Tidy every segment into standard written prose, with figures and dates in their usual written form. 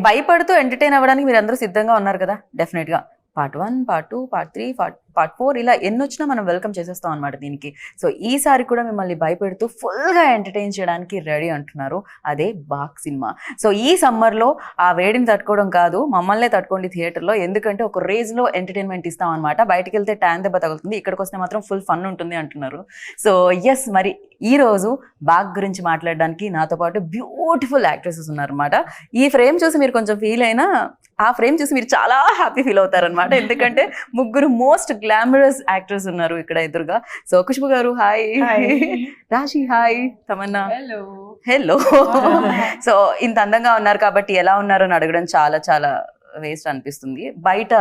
భయపడుతూ ఎంటర్టైన్ అవ్వడానికి మీరు అందరూ సిద్ధంగా ఉన్నారు కదా డెఫినెట్ గా. పార్ట్ 1, పార్ట్ 2, పార్ట్ 3, పార్ట్ 4 ఇలా ఎన్నొచ్చినా మనం వెల్కమ్ చేసేస్తాం అనమాట దీనికి. సో ఈసారి కూడా మిమ్మల్ని భయపెడుతూ ఫుల్గా ఎంటర్టైన్ చేయడానికి రెడీ అంటున్నారు, అదే బాక్ సినిమా. సో ఈ సమ్మర్లో ఆ వేడిని తట్టుకోవడం కాదు, మమ్మల్నే తట్టుకోండి థియేటర్లో, ఎందుకంటే ఒక రేంజ్లో ఎంటర్టైన్మెంట్ ఇస్తాం అనమాట. బయటికి వెళ్తే ట్యాన్ దెబ్బ తగులుతుంది, ఇక్కడికి వస్తే మాత్రం ఫుల్ ఫన్ ఉంటుంది అంటున్నారు. సో ఎస్, మరి ఈరోజు బాగ్ గురించి మాట్లాడడానికి నాతో పాటు బ్యూటిఫుల్ యాక్ట్రెసెస్ ఉన్నారనమాట. ఈ ఫ్రేమ్ చూసి మీరు కొంచెం ఫీల్ అయినా ఆ ఫ్రేమ్ చూసి మీరు చాలా హ్యాపీ ఫీల్ అవుతారనమాట, ఎందుకంటే ముగ్గురు మోస్ట్ గ్లామరస్ యాక్టర్స్ ఉన్నారు ఇక్కడ ఎదురుగా. సో ఖుష్బు గారు హాయ్, రాశి హాయ్, తమన్నా హలో. సో ఇంత అందంగా ఉన్నారు కాబట్టి ఎలా ఉన్నారు అని అడగడం చాలా చాలా వేస్ట్ అనిపిస్తుంది. బయట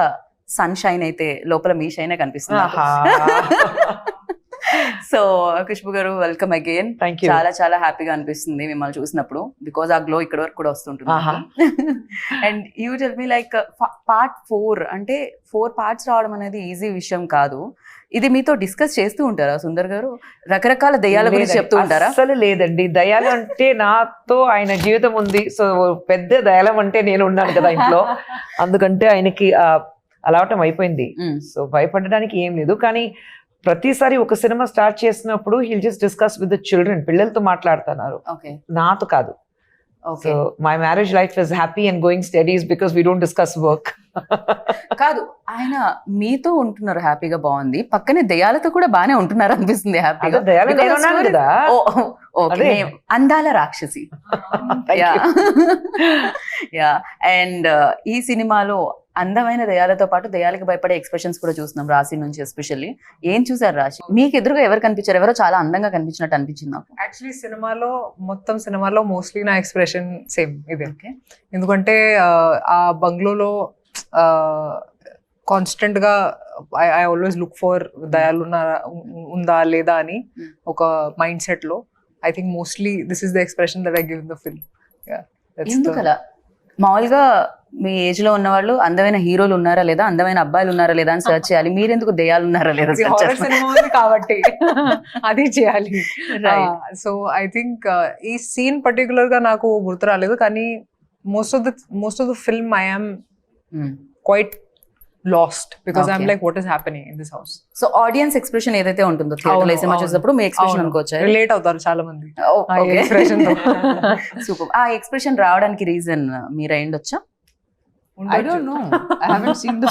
సన్ షైన్ అయితే లోపల మీ షైనే కనిపిస్తుంది. సో ఖుష్బు గారు వెల్కమ్ అగైన్. చాలా చాలా హ్యాపీగా అనిపిస్తుంది మిమ్మల్ని చూసినప్పుడు, బికాజ్ ఆ గ్లో ఇక్కడ వరకు కూడా వస్తుంటుంది. And you tell me like part 4 అంటే 4 పార్ట్స్ రావడం అనేది ఈజీ విషయం కాదు. ఇది మీతో డిస్కస్ చేస్తూ ఉంటారా సుందర్ గారు? రకరకాల దయ్యాల గురించి చెప్తూ ఉంటారా? అసలు లేదండి, దయాలు అంటే నాతో ఆయన జీవితం ఉంది. సో పెద్ద దయాలం అంటే నేను ఉన్నాను కదా ఇంట్లో, అందుకంటే ఆయనకి అలవాటం అయిపోయింది. సో భయపడడానికి ఏం లేదు. కానీ ప్రతిసారి ఒక సినిమా స్టార్ట్ చేసినప్పుడు hill just discuss with the children, పిల్లలతో మాట్లాడుతున్నారు, నాతో కాదు. So my marriage life is happy and going studies because we don't discuss work. కాదు, ఆయన మీతో ఉంటున్నారు హ్యాపీగా, బాగుంది. పక్కనే దయాలతో కూడా బానే ఉంటున్నారు అనిపిస్తుంది హ్యాపీగా. అందాల రాక్షసి. యా. అండ్ ఈ సినిమాలో అందమైన దయాలతో పాటు దయాలకి భయపడే ఎక్స్ప్రెషన్స్ కూడా చూస్తున్నాం రాశి నుంచి. ఎస్పెషల్లీ ఏం చూసారు రాశి? మీకు ఎదురుగా ఎవరు కనిపించారు? ఎవరో చాలా అందంగా కనిపించినట్టు అనిపించింది నాకు. యాక్చువల్లీ మొత్తం సినిమాలో మోస్ట్లీ నా ఎక్స్ప్రెషన్ సేమ్ ఇదే. ఎందుకంటే ఆ బంగ్లోలో కాన్స్టెంట్ గా ఐ ఆల్వేస్ లుక్ ఫర్ దయాలు ఉందా లేదా అని ఒక మైండ్ సెట్ లో. I think mostly this is the expression that I give in the film. ఎందుకలా? మామూలుగా మీ ఏజ్ లో ఉన్న వాళ్ళు అందమైన హీరోలు ఉన్నారా లేదా, అందమైన అబ్బాయిలు ఉన్నారా లేదా అని సర్చ్ చేయాలి, మీరెందుకు దయ్యాలు ఉన్నారా లేదా కాబట్టి అది చేయాలి. సో ఐ థింక్ ఈ సీన్ పర్టికులర్ గా నాకు గుర్తు రాలేదు, కానీ most of the film I am quite lost because I'm like what is happening in this house. So audience expression ఏదైతే ఉంటుందో థియేటర్లో సినిమా చూసినప్పుడు మీ ఎక్స్ప్రెషన్ అనుకోవచ్చు. రిలేట్ అవుతారు చాలా మంది సూపర్. ఆ ఎక్స్ప్రెషన్ రావడానికి రీజన్ మీరు అయ్యుండొచ్చా? I don't know. I haven't seen the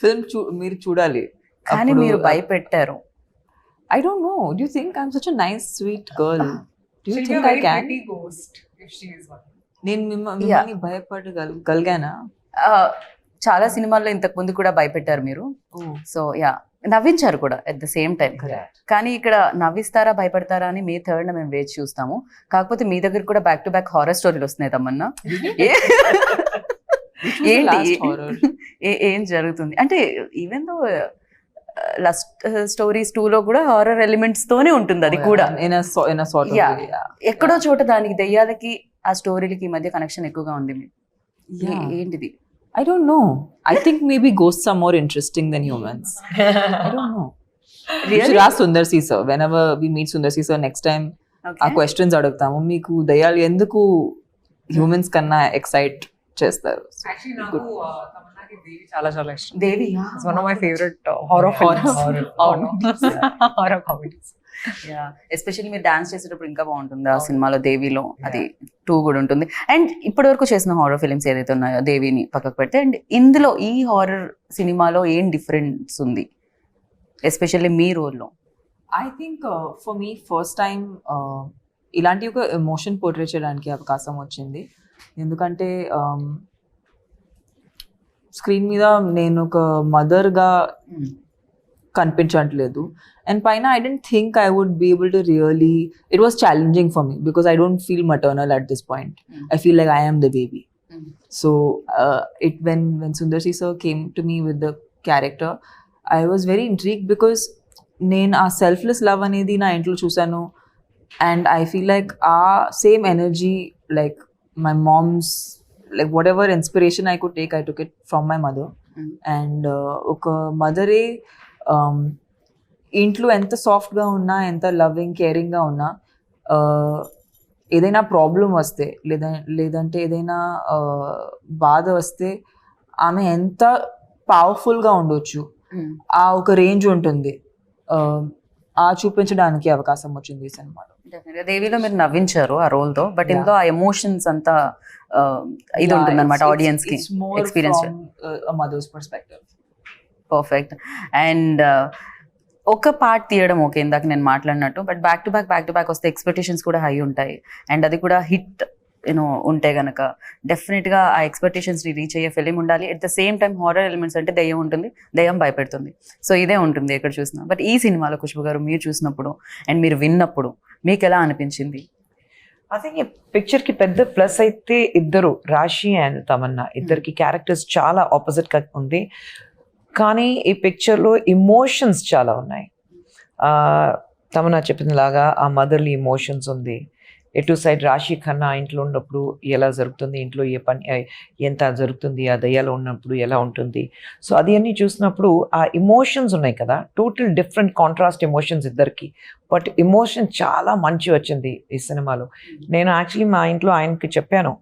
film. మీరు చూడాలి. కానీ మీరు భయపెట్టారు. I don't know. Do you think I'm such a nice, sweet girl? Do you think I can? నేను మిమ్మల్ని భయపడగలిగానా? చాలా సినిమాల్లో ఇంతకు ముందు కూడా భయపెట్టారు మీరు. సో యా, నవ్వించారు కూడా ఎట్ ద సేమ్ టైం. కానీ ఇక్కడ నవ్విస్తారా భయపడతారా అని మే 3rd మేము వేచి చూస్తాము. కాకపోతే మీ దగ్గర కూడా బ్యాక్ టు బ్యాక్ హారర్ స్టోరీలు వస్తున్నాయి తమన్నా. ఏంటి ఏం జరుగుతుంది అంటే, ఈవెన్ దో లస్ట్ స్టోరీస్ 2లో కూడా హారర్ ఎలిమెంట్స్ తోనే ఉంటుంది అది కూడా. ఎక్కడో చోట దానికి దెయ్యాలకి ఆ స్టోరీలకి మధ్య కనెక్షన్ ఎక్కువగా ఉంది. ఏంటిది? I don't know. I think maybe ghosts are more interesting than humans. I don't know. Really? You should ask Sundar C sir. Whenever we meet Sundar C sir next time, our questions అడుగుతాము. మీకు దయ్యాలు ఎందుకు humans కన్నా excite చేస్తారు? Actually నాకు తమన్నాకి దేవి చాలా చాలా ఇష్టం. Devi it's one of my favourite horror comedies. Ya, especially మీరు డాన్స్ చేసేటప్పుడు ఇంకా బాగుంటుంది ఆ సినిమాలో. దేవిలో అది 2 కూడా ఉంటుంది. అండ్ ఇప్పటి వరకు చేసిన హారర్ ఫిల్మ్స్ ఏదైతే ఉన్నాయో దేవిని పక్కకు పెడితే, అండ్ ఇందులో ఈ హారర్ సినిమాలో ఏం డిఫరెన్స్ ఉంది ఎస్పెషల్లీ మీ రోల్లో? I think for me first time ఇలాంటి ఒక ఎమోషన్ పోర్ట్రే చేయడానికి అవకాశం వచ్చింది. ఎందుకంటే స్క్రీన్ మీద నేను ఒక మదర్గా కనిపించట్లేదు. And paina, I didn't think I would be able to really, it was challenging for me because I don't feel maternal at this point. I feel like I am the baby. So when Sundar C sir came to me with the character, I was very intrigued because నేను ఆ selfless love అనేది నా ఇంట్లో చూసాను. And I feel like ఆ same energy, like my mom's, like what ever inspiration I could take, I took it from my mother. And ఒక మదరే ఇంట్లో ఎంత సాఫ్ట్గా ఉన్నా, ఎంత లవింగ్ కేరింగ్గా ఉన్నా, ఏదైనా ప్రాబ్లం వస్తే లేదంటే ఏదైనా బాధ వస్తే ఆమె ఎంత పవర్ఫుల్గా ఉండొచ్చు, ఆ ఒక రేంజ్ ఉంటుంది, ఆ చూపించడానికి అవకాశం వచ్చింది ఈ సినిమాలో. దేవిలో మీరు నవ్వించారు ఆ రోల్ తో, బట్ ఇందులో ఆ ఎమోషన్స్ అంతా ఇది ఉంటుంది అనమాట ఆడియన్స్ కి experience. Mother's perspective. Perfect. And ఒక పార్ట్ తీయడం ఓకే, ఇందాక నేను మాట్లాడినట్టు, బట్ బ్యాక్ టు బ్యాక్ వస్తే ఎక్స్పెక్టేషన్స్ కూడా హై ఉంటాయి. అండ్ అది కూడా హిట్ ఉంటే గనక డెఫినెట్గా ఆ ఎక్స్పెక్టేషన్స్ని రీచ్ అయ్యే ఫిలిం ఉండాలి. At the same time horror elements అంటే దయ్యం ఉంటుంది, దయ్యం భయపెడుతుంది. సో ఇదే ఉంటుంది ఎక్కడ చూసినా. బట్ ఈ సినిమాలో ఖుష్బు గారు మీరు చూసినప్పుడు అండ్ మీరు విన్నప్పుడు మీకు ఎలా అనిపించింది? ఐ థింక్ ఈ పిక్చర్ కి పెద్ద ప్లస్ అయితే ఇద్దరు, రాశి అండ్ తమన్నా, ఇద్దరికి క్యారెక్టర్స్ చాలా ఆపోజిట్ గా ఉంది. కానీ ఈ పిక్చర్ లో ఇమోషన్స్ చాలా ఉన్నాయి. తమన్నా చెప్పిన లాగా ఆ మదర్లీ ఇమోషన్స్ ఉంది. ఎటు సైడ్ రాశి ఖన్నా ఇంట్లో ఉన్నప్పుడు ఎలా జరుగుతుంది, ఇంట్లో ఏ పని ఎంత జరుగుతుంది, ఆ దయ్యాలో ఉన్నప్పుడు ఎలా ఉంటుంది. సో అది అన్నీ చూసినప్పుడు ఆ ఇమోషన్స్ ఉన్నాయి కదా, టోటల్ డిఫరెంట్ కాంట్రాస్ట్ ఎమోషన్స్ ఇద్దరికి. బట్ ఎమోషన్ చాలా మంచి వచ్చింది ఈ సినిమాలో. నేను యాక్చువల్లీ మా ఇంట్లో ఆయనకి చెప్పాను,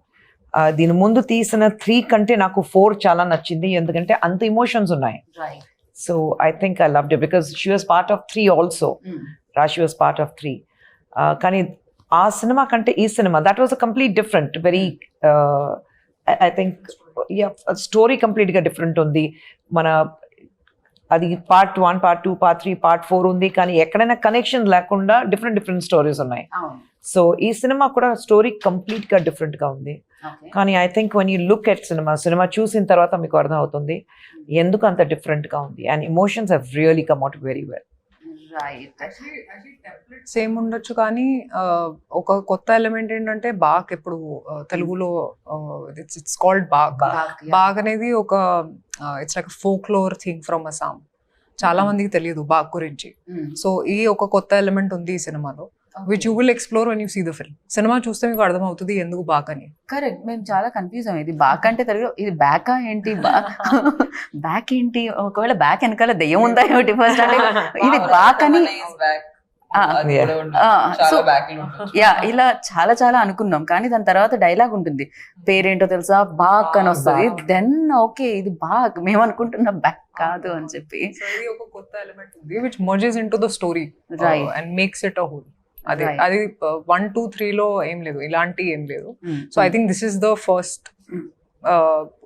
దీని ముందు తీసిన 3 కంటే నాకు 4 చాలా నచ్చింది, ఎందుకంటే అంత ఇమోషన్స్ ఉన్నాయి. So I think I loved it because she was part of 3 also. రాశి వాజ్ పార్ట్ ఆఫ్ 3. కానీ ఆ సినిమా కంటే ఈ cinema that was a complete different, very I think story కంప్లీట్గా డిఫరెంట్ ఉంది. మన అది పార్ట్ 1, పార్ట్ 2, పార్ట్ 3, పార్ట్ 4 ఉంది, కానీ ఎక్కడైనా కనెక్షన్ లేకుండా డిఫరెంట్ స్టోరీస్ ఉన్నాయి. సో ఈ సినిమా కూడా స్టోరీ కంప్లీట్గా డిఫరెంట్గా ఉంది. కానీ I think one you look at cinema చూసిన తర్వాత మీకు అర్థం అవుతుంది ఎందుకు అంత డిఫరెంట్గా ఉంది. And emotions have really come out very well. Same ఉండొచ్చు, కానీ ఒక కొత్త ఎలిమెంట్ ఏంటంటే బాగ్. ఇప్పుడు తెలుగులో ఇట్స్ కాల్డ్ బాగ్. బాగ్ అనేది ఒక it's like folklore thing from Assam. చాలా మందికి తెలియదు బాగ్ గురించి. సో ఈ ఒక కొత్త ఎలిమెంట్ ఉంది ఈ సినిమాలో, which you will explore when you see the film. సినిమా చూస్తే మీకు అర్థమవుతుంది ఎందుకు బాగ్ అని. కరెక్ట్, మేము చాలా కన్ఫ్యూజ్ అయ్యాం. ఇది బ్యాక్ అంటే తెలుగు, ఇది బ్యాకా ఏంటి, బ్యాక్ ఏంటి, ఒకవేళ బ్యాక్ వెనకాల దెయ్యం ఉందా ఏమిటి ఫస్ట్ అంటే ఇది బ్యాక్ అని. సో యా, ఇలా చాలా అనుకున్నాం. కానీ దాని తర్వాత డైలాగ్ ఉంటుంది, పేరేంటో తెలుసా, బాగ్ అని వస్తుంది. దెన్ ఓకే ఇది బాగ్, మేము అనుకుంటున్నాం బ్యాక్ కాదు అని చెప్పి. ఒక కొత్త ఎలిమెంట్ ఉంది which mergers into the story and makes it a whole. అది 1, 2, 3 లో ఏం లేదు, ఇలాంటి ఏం లేదు. So I think this is the first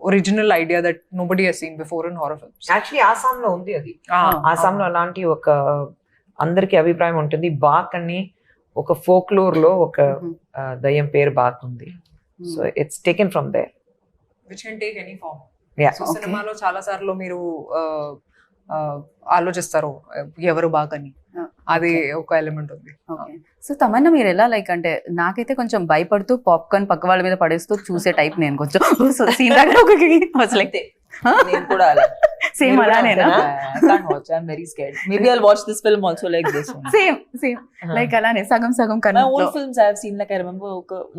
original idea that nobody has seen before in horror films. Actually ఆసాంలో ఉంది అది. ఆసాంలో అలాంటి ఒక అందరికి అభిప్రాయం ఉంటుంది. బాక్ అని ఒక ఫోక్లోర్ లో ఒక దయ్యం పేరు బాక్ ఉంది. So it's taken from there, which can take any form. Yeah. సినిమాలో చాలా సార్లు మీరు ఆలోచిస్తారు ఎవరు బాగని, అది ఒక ఎలిమెంట్ ఉంది. సో తమన్నా మీరు ఎలా లైక్ అంటే, నాకైతే కొంచెం భయపడుతూ పాప్కార్న్ పక్క వాళ్ళ మీద పడేస్తూ చూసే టైప్ నేను కొంచెం. సీన్ లైక్ నేను కూడా అలా same అలానేనా? I can't watch. I'm very scared. Maybe I'll watch this film also like this one. Same like అలానే సగం My old films I have seen, like I remember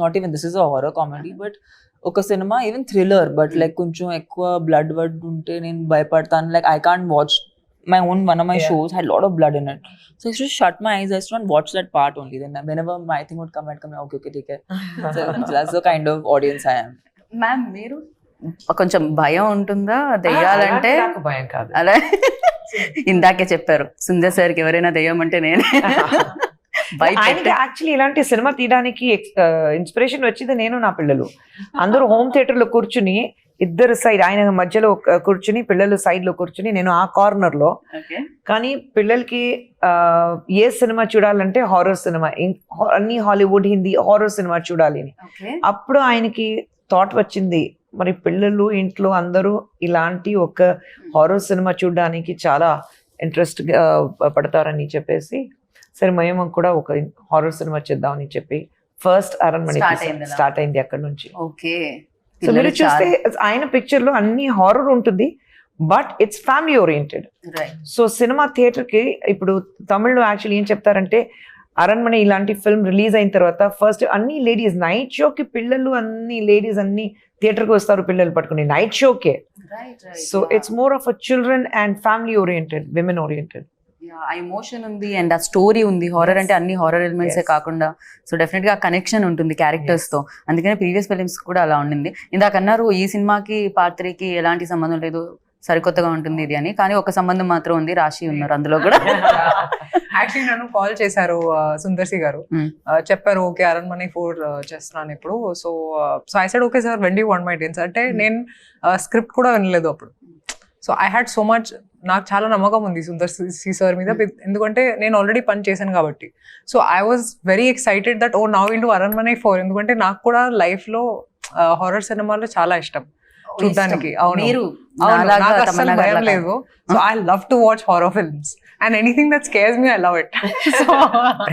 not even this is a horror comedy, but ఒక cinema even thriller, but like కొంచెం ఎక్కువ blood ఉంటే నేను భయపడతాను. Like I can't watch my one of my shows had a lot of blood in it, so I used to shut my eyes. I used to not watch that part only. Then whenever my thing would come, I'd come, okay, take it. So that's the kind of audience I am. Ma'am మీరు కొంచెం భయం ఉంటుందా దెయ్యాలంటే? నాకు భయం కాదు. అలా ఇందాకే చెప్పారు, సుందర్ సార్కి ఎవరైనా దెయ్యం అంటే నేనే. ఆయనకి యాక్చువల్లీ ఇలాంటి సినిమా తీయడానికి ఇన్స్పిరేషన్ వచ్చింది నేను, నా పిల్లలు అందరూ హోమ్ థియేటర్ లో కూర్చుని, ఇద్దరు సైడ్, ఆయన మధ్యలో కూర్చుని, పిల్లలు సైడ్ లో కూర్చుని, నేను ఆ కార్నర్ లో. కానీ పిల్లలకి ఏ సినిమా చూడాలంటే హారర్ సినిమా, అన్ని హాలీవుడ్, హిందీ హారర్ సినిమా చూడాలి అని. అప్పుడు ఆయనకి థాట్ వచ్చింది, మరి పిల్లలు ఇంట్లో అందరూ ఇలాంటి ఒక హారర్ సినిమా చూడడానికి చాలా ఇంట్రెస్ట్ పడతారని చెప్పేసి, సరే మేము కూడా ఒక హారర్ సినిమా చేద్దామని చెప్పి ఫస్ట్ అరణ్మణి స్టార్ట్ అయింది అక్కడ నుంచి. ఓకే, సో మీరు చూస్తే ఆయన పిక్చర్ లో అన్ని హారర్ ఉంటుంది, but it's family oriented. So cinema theatre కి ఇప్పుడు తమిళ్లో యాక్చువల్లీ ఏం చెప్తారంటే, అరణ్మణి ఇలాంటి ఫిల్మ్ రిలీజ్ అయిన తర్వాత ఫస్ట్ అన్ని లేడీస్ నైట్ షోకి, పిల్లలు అన్ని లేడీస్ అన్ని థియేటర్కి వస్తారు పిల్లలు పట్టుకుని నైట్ షోకే. So it's more of a children and family oriented, women oriented. ఆ ఎమోషన్ ఉంది అండ్ ఆ స్టోరీ ఉంది. హారర్ అంటే అన్ని హారర్ ఎలిమెంట్సే Yes. కాకుండా సో డెఫినెట్ గా కనెక్షన్ ఉంటుంది క్యారెక్టర్స్ తో. అందుకనే ప్రీవియస్ ఫిలిమ్స్ కూడా అలా ఉండింది. ఇందాక అన్నారు ఈ సినిమాకి పార్ట్ 3కి ఎలాంటి సంబంధం లేదు, సరికొత్తగా ఉంటుంది ఇది అని. కానీ ఒక సంబంధం మాత్రం ఉంది, రాశి ఉన్నారు అందులో కూడా. యాక్చువల్లీ నన్ను కాల్ చేశారు సుందర్సి గారు. Hmm. చెప్పారు ఓకే అరణ్మనే 4 చేస్తున్నాను ఇప్పుడు. So I said okay sir, when do want my dates అంటే నేను స్క్రిప్ట్ కూడా వినలేదు అప్పుడు. So I had so much, నాకు చాలా నమ్మకం ఉంది సుందర్ సి సార్ మీద, ఎందుకంటే నేను ఆల్రెడీ పని చేశాను కాబట్టి. So I was very excited that oh now will do Aranmanai 4, ఎందుకంటే నాకు కూడా లైఫ్ లో హారర్ సినిమాలు చాలా ఇష్టం చూడడానికి. అవును, మీరు అవును, నాలాగా నాకు అస్సలు తమన్నా భయం గారిలాగా. లేదు. So I love to watch horror films and anything that scares me I love it. So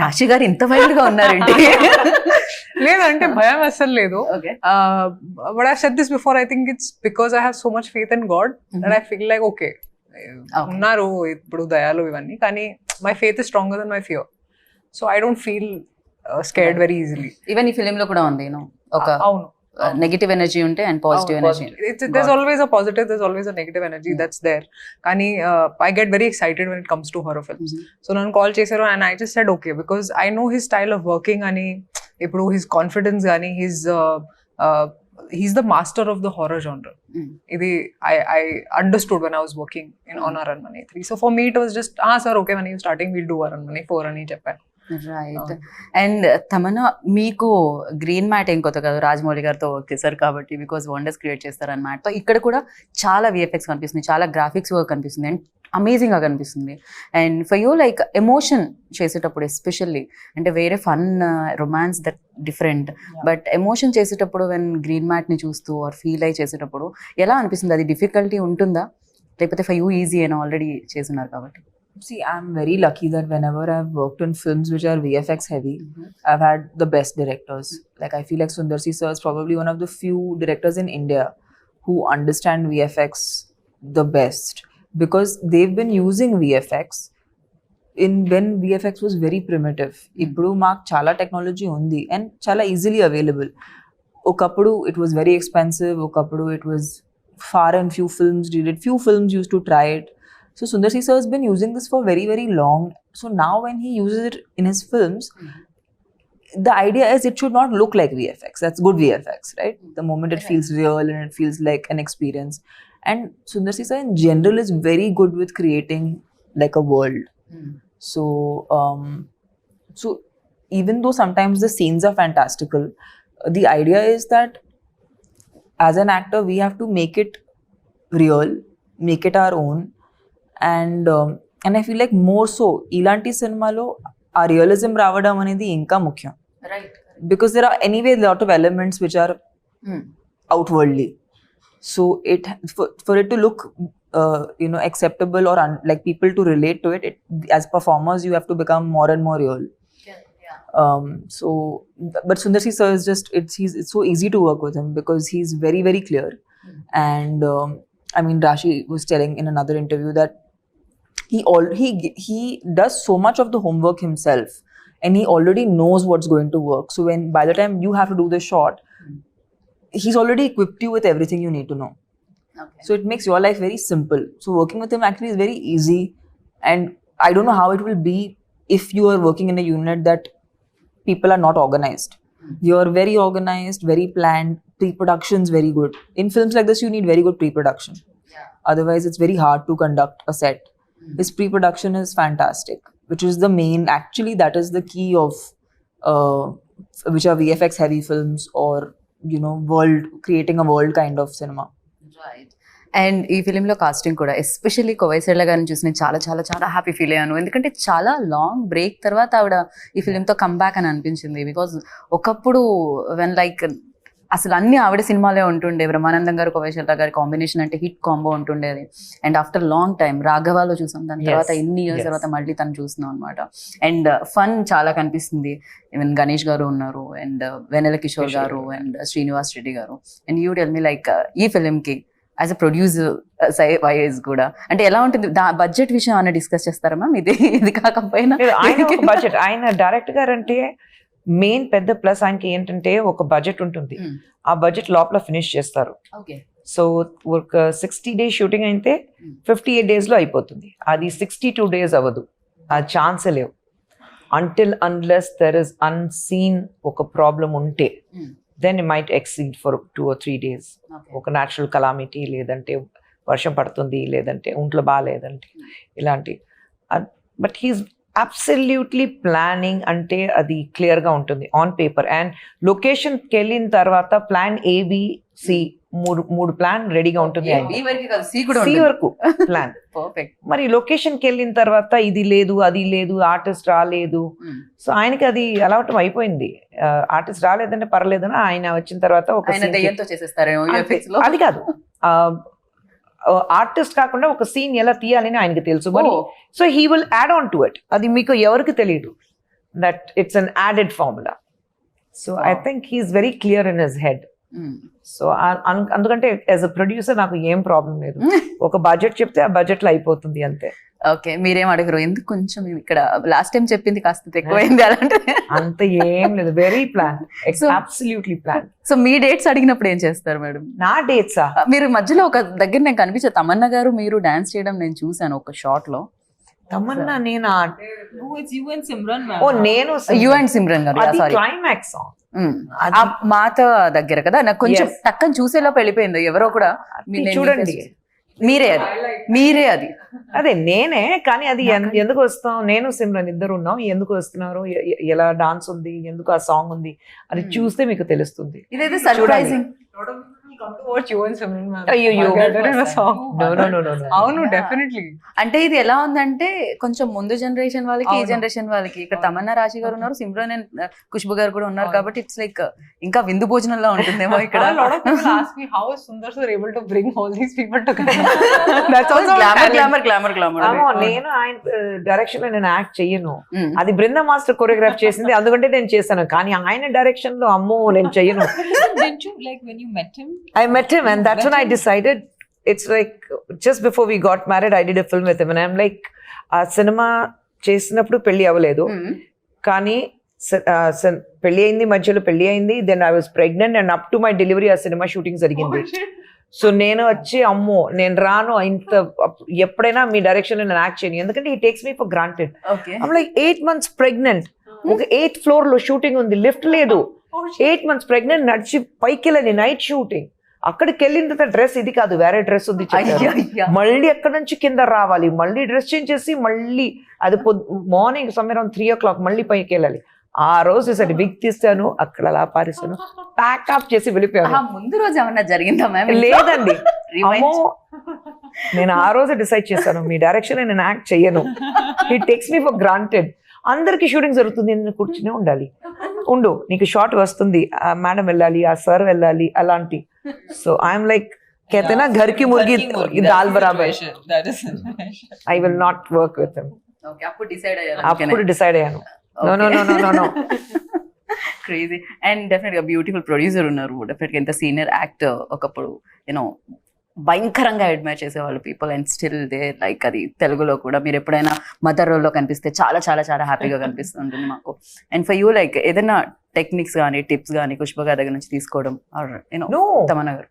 రాశి గారు ఇంత వైల్డ్ గా ఉన్నారండి. లేదంటే భయం అస్సలు లేదు. Okay. But I said this before, I think it's because I have so much faith in God that I feel like okay ఉన్నారు ఇప్పుడు దయాలు ఇవన్నీ, కానీ my faith is stronger then my fear. So I don't feel scared very easily. Even ఈ film లో కూడా ఉంది ఒక అవును, నెగటివ్ ఎనర్జీ ఉంటే and positive energy. there's always a positive, there's always a negative energy that's there. Kani I get very excited when it comes to horror films. So nan call chesaru and I just said okay, because I know his style of working ani ippudu his confidence ani he's the master of the horror genre. Idi I understood when I was working on Aranmane 3. So for me it was just sir okay, when you starting we'll do Aranmane 4 ani cheppanu. Right. And Tamannaah మీకు green mat ఏం కొత్త కాదు, రాజమౌళి గారితో work చేశారు కాబట్టి because wonders create చేస్తారు అన్న మ్యాట్తో. ఇక్కడ కూడా చాలా విఎఫ్ఎక్స్ కనిపిస్తుంది, చాలా గ్రాఫిక్స్ వర్క్ కనిపిస్తుంది అండ్ అమేజింగ్గా కనిపిస్తుంది. And for you like emotion చేసేటప్పుడు ఎస్పెషల్లీ, అంటే వేరే fun romance that different, but emotion చేసేటప్పుడు వెన్ గ్రీన్ మ్యాట్ని చూస్తూ ఆర్ ఫీల్ అయ్యి చేసేటప్పుడు ఎలా అనిపిస్తుంది? అది డిఫికల్టీ ఉంటుందా లేకపోతే ఫర్ యూ ఈజీ అని ఆల్రెడీ చేస్తున్నారు కాబట్టి? See, I'm very lucky that whenever I've worked on films which are VFX heavy, I've had the best directors. Like, I feel like Sundar C sir is probably one of the few directors in India who understand VFX the best, because they've been using VFX when VFX was very primitive. Ippudu maak chala technology undi and chala easily available. Okappudu it was very expensive, okappudu it was far and few films did it. Few films used to try it. So Sundar C sir has been using this for very, very long. So now when he uses it in his films, the idea is it should not look like VFX. That's good VFX, right? The moment it feels real and it feels like an experience. And Sundar C sir in general is very good with creating like a world. So even though sometimes the scenes are fantastical, the idea is that as an actor we have to make it real, make it our own. And I feel like more so ilanti cinema lo aa realism raavadam anedi inka mukyam, right. because there are anyway a lot of elements which are outwardly, so for it to look acceptable or like people to relate to it, as performers you have to become more and more real. So but Sundar C sir is just it's so easy to work with him because he's very, very clear. And I mean, Rashi was telling in another interview that he does so much of the homework himself and he already knows what's going to work. So when by the time you have to do the shot, he's already equipped you with everything you need to know. Okay. So it makes your life very simple. So working with him actually is very easy. And I don't know how it will be if you are working in a unit that people are not organized. You're very organized, very planned, pre-production's very good. In films like this, you need very good pre-production. Otherwise, it's very hard to conduct a set. His pre-production is fantastic, which is the main, actually that is the key of which are VFX heavy films or, creating a world kind of cinema. Right. And ఈ ఫిలింలో casting కూడా especially కోవైసెళ్ళ గారిని చూసి నేను చాలా చాలా చాలా happy feel అయ్యాను. ఎందుకంటే చాలా లాంగ్ బ్రేక్ తర్వాత ఆవిడ ఈ ఫిలింతో కమ్బ్యాక్ అని అనిపించింది. బికాజ్ ఒకప్పుడు వెన్ లైక్ అసలు అన్ని ఆవిడ సినిమాలే ఉంటుండే, బ్రహ్మానందం గారు కోవైసెళ్ళ గారి కాంబినేషన్ అంటే హిట్ కాంబో ఉంటుండేది. అండ్ ఆఫ్టర్ లాంగ్ టైమ్ రాఘవాలో చూసాం, దాని తర్వాత ఎన్ని ఇయర్స్ తర్వాత మళ్ళీ తను చూస్తున్నాం అనమాట. అండ్ ఫన్ చాలా కనిపిస్తుంది. ఈవెన్ గణేష్ గారు ఉన్నారు అండ్ వెన్నెల కిషోర్ గారు అండ్ శ్రీనివాస్ రెడ్డి గారు. And you tell me like ఈ ఫిలింకి యాజ్ అ ప్రొడ్యూసర్ వైజ్ కూడా అంటే ఎలా ఉంటుంది? బడ్జెట్ విషయం అన్న డిస్కస్ చేస్తారా మ్యామ్? ఇది కాకపోయినా బడ్జెట్ ఆయన డైరెక్ట్ గారు అంటే మెయిన్ పెద్ద ప్లస్ ఆయనకి ఏంటంటే ఒక బడ్జెట్ ఉంటుంది, ఆ బడ్జెట్ లోపల ఫినిష్ చేస్తారు. ఓకే. సో ఒక 60 days షూటింగ్ అయితే 58 days లో అయిపోతుంది. అది 62 days అవ్వదు. ఆ ఛాన్సే లేవు. Until unless there is unseen ఒక ప్రాబ్లం ఉంటే then it might exceed for 2 or 3 days. ఒక న్యాచురల్ కలామిటీ, లేదంటే వర్షం పడుతుంది, లేదంటే ఒంట్లో బాగాలేదంటే ఇలాంటి. బట్ హీస్ అబ్సల్యూట్లీ ప్లానింగ్ అంటే అది క్లియర్గా ఉంటుంది ఆన్ పేపర్. అండ్ లొకేషన్కి వెళ్ళిన తర్వాత ప్లాన్ ABC మూడు ప్లాన్ రెడీగా ఉంటుంది. C వరకు ప్లాన్. మరి లొకేషన్కి వెళ్ళిన తర్వాత ఇది లేదు, అది లేదు, ఆర్టిస్ట్ రాలేదు. సో ఆయనకి అది అలవాటు అయిపోయింది. ఆర్టిస్ట్ రాలేదంటే పర్లేదని ఆయన వచ్చిన తర్వాత ఒక అది కాదు, ఆర్టిస్ట్ కాకుండా ఒక సీన్ ఎలా తీయాలని ఆయనకి తెలుసు. మరి so he will add on to it. అది మీకు ఎవరికి తెలియదు that it's an added formula. So I think he's very clear in his head. So అందుకంటే యాజ్ అ ప్రొడ్యూసర్ నాకు ఏం ప్రాబ్లం లేదు. ఒక బడ్జెట్ చెప్తే ఆ బడ్జెట్ లో అయిపోతుంది అంతే. ఓకే, మీరేం అడగరు, ఎందుకు కొంచెం ఇక్కడ లాస్ట్ టైం చెప్పింది కాస్త ఎక్కువైంది అలాంటి? అంత ఏం లేదు, very plan, absolutely plan. So మీ డేట్స్ అడిగినప్పుడు ఏం చేస్తారు మేడం? నా డేట్సా? మీరు మధ్యలో ఒక దగ్గర నేను కనిపించే తమన్నా గారు మీరు డాన్స్ చేయడం నేను చూసాను ఒక షార్ట్ లో. తమన్నా నేను No, it's you and Simran, ma'am. ఓ నేను యు అండ్ సిమ్రన్ గారు, అది సారీ, క్లైమాక్స్ సాంగ్. ఆ మాత దగ్గర కదా, నాకు కొంచెం టక్కని చూసేలోపు వెళ్ళిపోయింది ఎవరో కూడా. చూడండి, మీరే అది అదే నేనే. కానీ అది ఎందుకు వస్తాం, నేను సిమ్రన్ ఇద్దరు ఉన్నాం, ఎందుకు వస్తున్నారు, ఎలా డాన్స్ ఉంది, ఎందుకు ఆ సాంగ్ ఉంది అది చూస్తే మీకు తెలుస్తుంది. ఇదైతే సర్ప్రైజింగ్. అవును, డెఫినెట్లీ. అంటే ఇది ఎలా ఉందంటే కొంచెం ముందు జనరేషన్ వాళ్ళకి, ఈ జనరేషన్ వాళ్ళకి. ఇక్కడ తమన్నా రాశి గారు ఉన్నారు, సిమ్రన్ అండ్ ఖుష్బు గారు కూడా ఉన్నారు. కాబట్టి ఇట్స్ లైక్ ఇంకా విందు భోజనంలో ఉంటుందేమో ఇక్కడ. నేను ఆయన డైరెక్షన్ లో నేను యాక్ట్ చెయ్యను, అది బృంద మాస్టర్ కొరియోగ్రాఫ్ చేసింది, అందుకంటే నేను చేశాను. కానీ ఆయన డైరెక్షన్ లో అమ్మో నేను చెయ్యను. I met him and that's when I decided, it's like just before we got married I did a film with him and I'm like ఆ సినిమా చేసినప్పుడు పెళ్లి అవ్వలేదు, కానీ పెళ్లి అయింది, మధ్యలో పెళ్లి అయింది, then I was pregnant and up to my delivery ఆ సినిమా షూటింగ్ జరిగింది. సో నేను వచ్చి అమ్మో నేను రాను, ఇంత ఎప్పుడైనా మీ డైరెక్షన్ లో నేను యాక్ట్ చేయను, ఎందుకంటే ఈ takes me for granted. I'm like 8 months pregnant, ఒక 8th floor లో షూటింగ్ ఉంది, లిఫ్ట్ లేదు, 8 months ప్రెగ్నెంట్, నడిచి పైకి వెళ్ళని నైట్ షూటింగ్. అక్కడికి వెళ్ళిన తర్వాత డ్రెస్ ఇది కాదు, వేరే డ్రెస్ ఉంది, మళ్ళీ అక్కడ నుంచి కింద రావాలి, మళ్ళీ డ్రెస్ చేంజ్ చేసి మళ్ళీ అది మార్నింగ్ సమ్వేర్ అరౌండ్ 3 o'clock మళ్ళీ పైకి వెళ్ళాలి. ఆ రోజు సరే బిగ్ తీస్తాను, అక్కడ అలా పారేస్తాను, ప్యాకప్ చేసి వెళ్ళిపోయాను. ముందు రోజు ఏమన్నా జరిగిందా మ్యామ్? లేదండి, నేను ఆ రోజు డిసైడ్ చేశాను మీ డైరెక్షన్ నేను యాక్ట్ చెయ్యను, he takes me for granted. అందరికి షూటింగ్ జరుగుతుంది, నేను కూర్చునే ఉండాలి, ఉండు నీకు షార్ట్ వస్తుంది, ఆ మేడం వెళ్ళాలి, ఆ సార్ వెళ్ళాలి, అలాంటి. సో ఐఎమ్ లైక్ कहते घर की मुर्गी दाल बराबर, I will not work with him. Okay, అప్పుడు డిసైడ్ అయ్యాను. No. క్రేజీ. అండ్ డెఫినెట్ గా బ్యూటిఫుల్ ప్రొడ్యూసర్ ఉన్నారు, డెఫినెట్ గా ఎంత సీనియర్ యాక్టర్, ఒకప్పుడు యూనో భయంకరంగా అడ్మైర్ చేసేవాళ్ళు people, and still they like. అది తెలుగులో కూడా మీరు ఎప్పుడైనా మదర్ రోల్లో కనిపిస్తే చాలా చాలా చాలా హ్యాపీగా కనిపిస్తుంటుంది మాకు. అండ్ ఫర్ యూ లైక్ ఏదైనా టెక్నిక్స్ కానీ టిప్స్ కానీ ఖుష్బు గారి దగ్గర నుంచి తీసుకోవడం, ఆర్ యూనో తమన్నా గారు?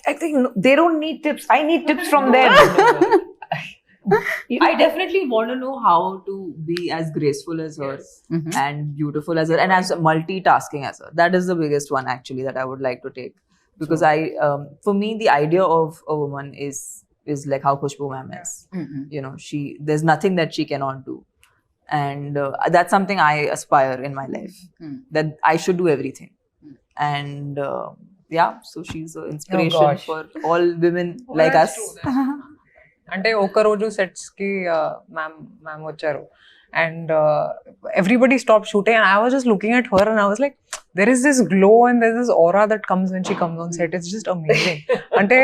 I think they don't need tips, I need tips from them. I definitely want to know how to be as graceful as her and beautiful as her and as multitasking as her. That is the biggest one actually that I would like to take, because for me the idea of a woman is like how Khushbu ma'am is. You know, there's nothing that she cannot do, and that's something I aspire in my life, that I should do everything. And yeah, so she's an inspiration for all women like us. అంటే ఒక రోజు sets కి ma'am వచ్చారు and everybody stop shooting and I was just looking at her and I was like there is this glow and there is this aura that comes when she comes on set. It's just amazing. Ante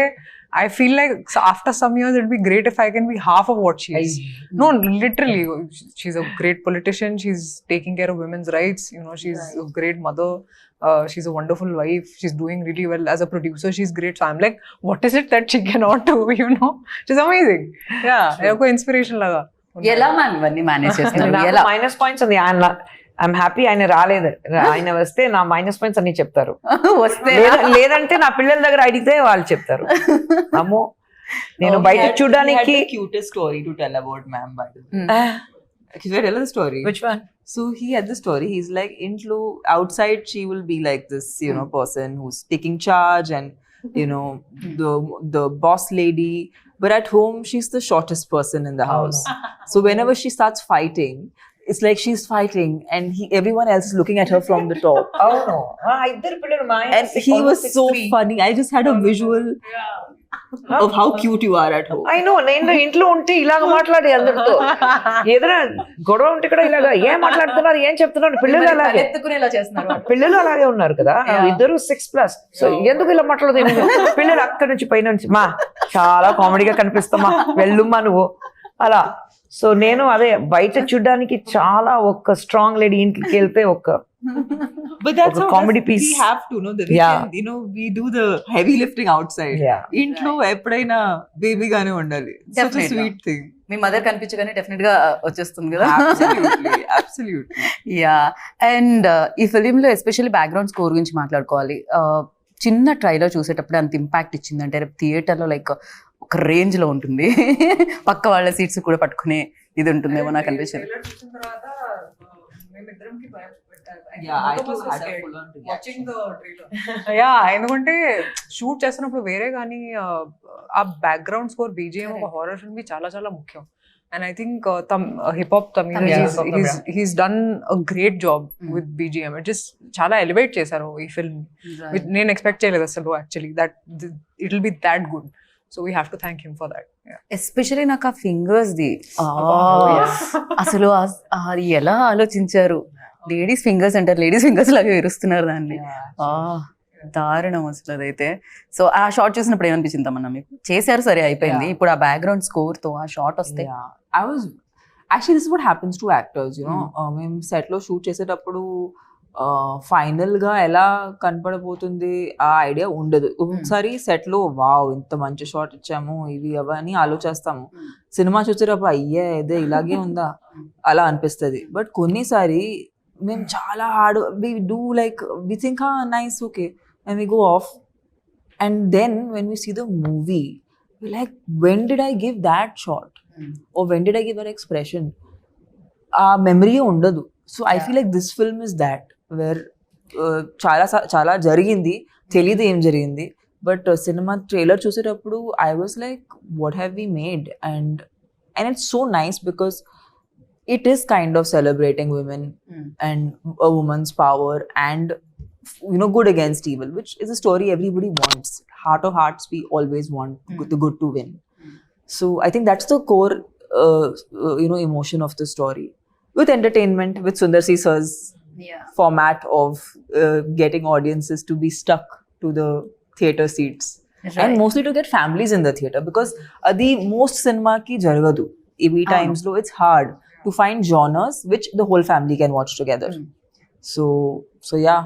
I feel like after some years it'd be great if I can be half of what she is. No, literally, she's a great politician, she's taking care of women's rights, you know, she's a great mother, she's a wonderful wife, she's doing really well as a producer, she's great. So I'm like, what is it that she cannot do, you know? She's amazing. Yeah, eko inspiration laga. ఎలా ma'am ఇవన్నీ manage చేస్తున్నారు? ఎలా minus points ఉంది, I'm happy ఆయన రాలేదు, ఆయన వస్తే నా మైనస్ పాయింట్స్ అన్ని చెప్తారు, వస్తే లేదంటే నా పిల్లల దగ్గర అడిగితే వాళ్ళు చెప్తారు. అమ్మో నేను బయట చూడడానికి cutest story to tell about ma'am, by the way. Should I tell the story? Which one? So he had the story. He's like, intlo outside she will be like this, you know, person who's taking charge and you know the boss lady. But at home she's the shortest person in the house. So whenever she starts fighting, it's like she's fighting and everyone else is looking at her from the top. Oh no. ఇద్దరు పిల్లలు మా ఆయన And he was so funny. I just had a visual of how cute you are at home. I know, నేను ఇంట్లో ఉంటే ఇలాగ మాట్లాడే అందరితో ఏదైనా గొడవ ఉంటే కూడా ఇలాగా ఏం మాట్లాడుతున్నారు ఏం చెప్తున్నారు పిల్లలు అలాగే ఎత్తుకునేలా చేస్తున్నారు పిల్లలు అలాగే ఉన్నారు కదా ఇద్దరు 6+. సో ఎందుకు ఇలా మాట్లాడదు పిల్లలు అక్కడి నుంచి పైన నుంచి మా చాలా కామెడీగా కనిపిస్తామా వెళ్ళుమ్మా నువ్వు అలా. సో నేను అదే బయట చూడడానికి చాలా ఒక స్ట్రాంగ్ లేడీ ఇంటికి వెళ్తే ఒక But that's ఒక how comedy we piece. have to know that we Yeah. can, you know, we do the heavy lifting outside. Yeah. ఇంట్లో ఎప్పుడైనా బేబీ గానే ఉండాలి. Such a Definitely. sweet thing. మీ మదర్ కనిపించగానే డెఫినెట్ గా వచ్చేస్తుంది కదా. Absolutely, absolutely. యా అండ్ ఈ ఫిలింలో ఎస్పెషల్లీ బ్యాక్గ్రౌండ్ స్కోర్ గురించి మాట్లాడుకోవాలి. చిన్న ట్రైలర్ చూసేటప్పుడు అంత ఇంపాక్ట్ ఇచ్చిందంటే రేపు థియేటర్లో లైక్ ఒక రేంజ్ లో ఉంటుంది. పక్క వాళ్ళ సీట్స్ కూడా పట్టుకునే ఇది ఉంటుందేమో నాకు అనిపించింది. Yeah, I too had a full on reaction. Yeah ఎందుకంటే షూట్ చేస్తున్నప్పుడు వేరే కానీ ఆ బ్యాక్గ్రౌండ్ స్కోర్ బీజిఎం ఒక హారర్ ఫిల్మ్ కి చాలా చాలా ముఖ్యం. And I think hip hop he's done a great job with BGM. It just చాలా ఎలివేట్ చేశారు ఈ ఫిల్మ్. నేను ఎక్స్పెక్ట్ చేయలేదు అసలు actually that it will be that good. So we have to thank him for that. Especially నాకు ఆ fingers the అసలు అది ఎలా ఆలోచించారు. లేడీస్ ఫింగర్స్ అంటారు, లేడీస్ ఫింగర్స్ లాగా విరుస్తున్నారు దాన్ని. దారుణం అసలు అదైతే. సో ఆ షార్ట్ చూసినప్పుడు ఏమనిపించింది తమన్నా మీకు? చేశారు సరే అయిపోయింది, ఇప్పుడు ఆ బ్యాక్గ్రౌండ్ స్కోర్ తో ఆ షార్ట్ వస్తే Yeah, I was actually, this is what happens to actors, you know. మేము సెట్ లో షూట్ చేసేటప్పుడు ఫైనల్ గా ఎలా కనపడబోతుంది ఆ ఐడియా ఉండదు. ఒకసారి సెట్ లో వావ్ ఇంత మంచి షాట్ ఇచ్చాము ఇవి అవన్నీ ఆలోచిస్తాము. సినిమా చూసేటప్పుడు అయ్యే ఇదే ఇలాగే ఉందా అలా అనిపిస్తుంది. బట్ కొన్నిసారి మేము చాలా hard we do like we think nice okay and we go off and then when we see the movie like when did I give that shot or when did I give that expression? Memory undadu. So I feel like this film is that where చాలా జరిగింది తెలియదు ఏం జరిగింది. But cinema trailer చూసేటప్పుడు I was like what have we made? And it's so nice because it is kind of celebrating women and a woman's power and you know good against evil, which is a story everybody wants. Heart of hearts we always want the good to win. So I think that's the core you know emotion of the story, with entertainment, with Sundar C Sir's format of getting audiences to be stuck to the theater seats. Right. And mostly to get families in the theater because the most cinema ki jaragadu ev times lo it's hard to find genres which the whole family can watch together. So yeah.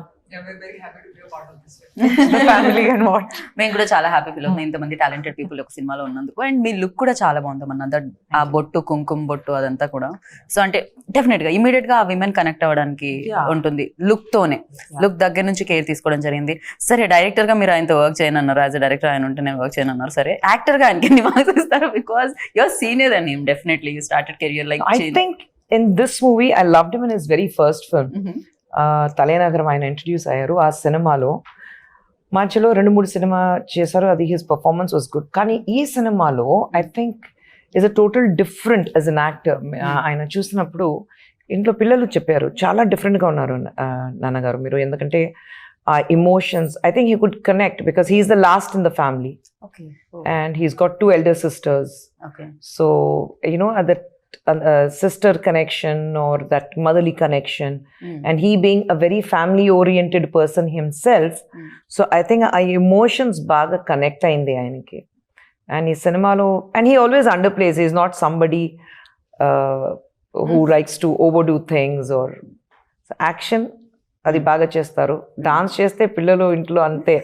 we're very happy to be a part of this film. The family can watch. మేము కూడా చాలా happy feel అవుతుంది ఇంతమంది talented people ఒక సినిమాలో ఉన్నందుకు. And me look కూడా చాలా బాగుందమ్మన్న, దట్ ఆ బొట్టు కుంకుమ బొట్టు అదంతా కూడా. సో అంటే డెఫినెట్ గా ఇమీడియట్ గా ఆ విమెన్ కనెక్ట్ అవ్వడానికి ఉంటుంది లుక్ తోనే. లుక్ దగ్గర నుంచి కేర్ తీసుకోవడం జరిగింది. సరే డైరెక్టర్ గా మీరు ఆయనతో వర్క్ చేయనన్నారు, యాజ్ అ డైరెక్టర్ ఆయన ఉంటే నేను వర్క్ చేయనన్నారు. సరే యాక్టర్ గా ఆయనకి ఎన్ని మార్క్స్ ఇస్తారు? Because your senior and him definitely you started career like. I think in this movie I loved him in his very first film. తలేనగరం ఆయన ఇంట్రడ్యూస్ అయ్యారు. ఆ సినిమాలో మధ్యలో 2-3 సినిమా చేశారు, అది హిస్ పర్ఫార్మెన్స్ వాజ్ గుడ్. కానీ ఈ సినిమాలో I think is a total different as an actor. ఆయన చూసినప్పుడు ఇంట్లో పిల్లలు చెప్పారు చాలా డిఫరెంట్గా ఉన్నారు నాన్నగారు మీరు, ఎందుకంటే ఆ emotions I think he could connect because he's the last in the family and he's got 2 elder sisters. So you know at that sister connection or that motherly connection, and he being a very family oriented person himself, so I think our emotions baga connect ayindi ayaniki. And he cinema lo, and he always underplays. He's not somebody who likes to overdo things or action అది బాగా చేస్తారు. Dance చేస్తే పిల్లలు ఇంట్లో అంతే,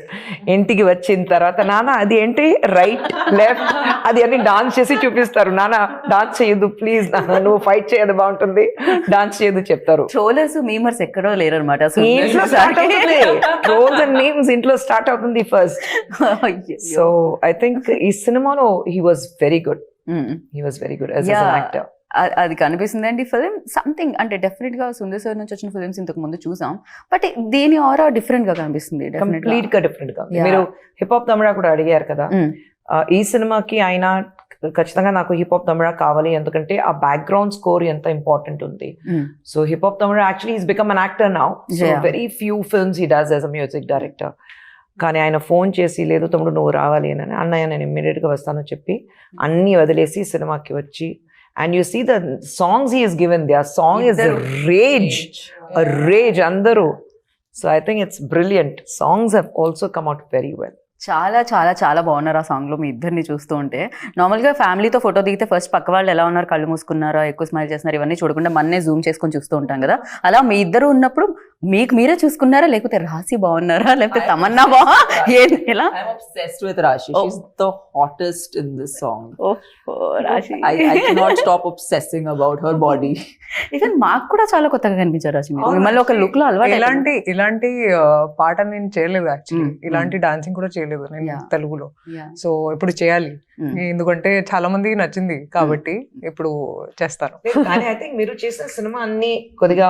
ఇంటికి వచ్చిన తర్వాత నాన్న అది ఏంటి రైట్ లెఫ్ట్ అది అన్ని డాన్స్ చేసి చూపిస్తారు. నాన్న డాన్స్ చేయొద్దు ప్లీజ్, నాన్న నువ్వు ఫైట్ చేయదు బాగుంటుంది, డాన్స్ చేయదు చెప్తారు. ట్రోలర్స్ మీమర్స్ ఎక్కడో లేరనమాట. ఇంట్లో స్టార్ట్ అవుతుంది, ట్రోల్స్ అండ్ మీమ్స్ ఇంట్లో స్టార్ట్ అవుతుంది ఫస్ట్. సో ఐ థింక్ ఈ సినిమాలో he was very good. He was very good as an actor. అది కనిపిస్తుందండి ఫిలిం సంథింగ్ అంటే డెఫినెట్ గా సుందర్ సార్ నుంచి వచ్చిన ఫిలిమ్స్ ఇంతకు ముందు చూసాం బట్ దీని ఆరా డిఫరెంట్ గా కనిపిస్తుంది కంప్లీట్ గా డిఫరెంట్ గా మీరు హిప్ హాప్ తమిళ కూడా అడిగారు కదా. ఈ సినిమాకి ఆయన ఖచ్చితంగా నాకు హిప్ హాప్ తమిళ కావాలి ఎందుకంటే ఆ బ్యాక్గ్రౌండ్ స్కోర్ ఎంత ఇంపార్టెంట్ ఉంది. So hip hop Tamil actually is become an actor now. So very few films he does as a music director. కానీ ఆయన ఫోన్ చేసి లేదు తమ్ముడు నువ్వు రావాలి అని, అన్నయ్య నేను ఇమ్మీడియట్ గా వస్తాను చెప్పి అన్ని వదిలేసి సినిమాకి వచ్చి, and you see the songs he is given, their song is a rage andaru. So I think it's brilliant. Songs have also come out very well. చాలా చాలా చాలా బాగున్నారు ఆ సాంగ్ లో మీ ఇద్దరిని చూస్తూ ఉంటే. నార్మల్ గా ఫ్యామిలీతో ఫోటో దిగితే ఫస్ట్ పక్క వాళ్ళు ఎలా ఉన్నారు, కళ్ళు మూసుకున్నారా, ఎక్కువ స్మైల్ చేస్తున్నారు, ఇవన్నీ చూడకుండా మన్నే జూమ్ చేసుకొని చూస్తూ ఉంటాం కదా. అలా మీ ఇద్దరు ఉన్నప్పుడు మీకు మీరే చూసుకున్నారా, లేకపోతే రాశి బాగున్నారా, లేకపోతే తమన్నా ఎలా? I'm obsessed with Rashi. She's the hottest in this song. రాశి I cannot stop obsessing about her body. Even మాకు కూడా చాలా కొత్తగా కనిపించారు రాశి మీరు. మిమ్మల్ని ఒక లుక్ లో అలవాటు ఇలాంటి పాట నేను చేయలేదు యాక్చువల్లీ. ఇలాంటి డాన్సింగ్ కూడా చేయలేదు నేను తెలుగులో. సో ఇప్పుడు చేయాలి ఎందుకంటే చాలా మందికి నచ్చింది కాబట్టి ఇప్పుడు చేస్తాను. కానీ ఐ థింక్ మీరు చేసిన సినిమా అన్ని కొద్దిగా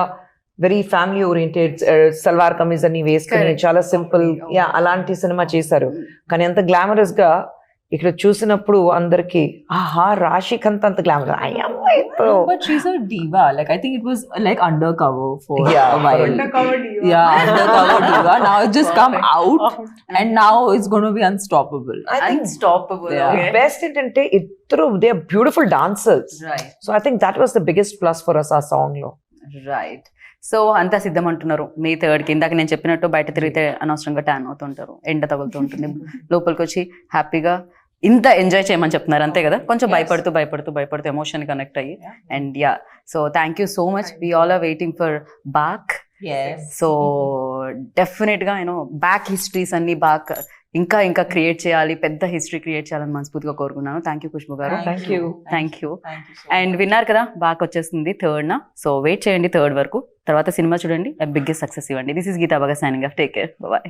very family oriented, salwar kameez అని వేసుకుని చాలా సింపుల్ అలాంటి సినిమా చేశారు. కానీ అంత గ్లామరస్ గా ఇక్కడ చూసినప్పుడు అందరికి ఆహా రాశిక్ అంత glamour. But she's a diva. Like I think it was like undercover for a while. Undercover diva. Yeah, undercover diva. Now it's just come out, and now it's going to be unstoppable. I think unstoppable. the best ఏంటంటే ఇద్దరు they are beautiful dancers. Right. So I think that was the biggest plus for us ఆ song లో. Right. So అంతా సిద్ధం అంటున్నారు మే 3rd కి. ఇందాక నేను చెప్పినట్టు బయట తిరిగితే అనవసరంగా ట్యాన్ అవుతుంటారు, ఎండ తగులుతూ ఉంటుంది. లోపలికి వచ్చి హ్యాపీగా ఇంత ఎంజాయ్ చేయమని చెప్తున్నారు అంతే కదా. కొంచెం భయపడుతూ ఎమోషన్ కనెక్ట్ అయ్యి. And yeah, so thank you so much. We all are waiting for Baak. Yes. So definite గా బ్యాక్ హిస్టరీస్ అన్ని బాక్ ఇంకా క్రియేట్ చేయాలి, పెద్ద హిస్టరీ క్రియేట్ చేయాలని మనస్ఫూర్తిగా కోరుకున్నాను. థ్యాంక్ యూ ఖుష్బు గారు. Thank you. Thank you. Thank you so and విన్నారు కదా బాక్ వచ్చేస్తుంది 3rd. సో వెయిట్ చేయండి 3rd వరకు. తర్వాత సినిమా చూడండి, బిగ్గెస్ట్ సక్సెస్ ఇవ్వండి. దిస్ ఇస్ గీతా బాగా signing off. Take care, bye.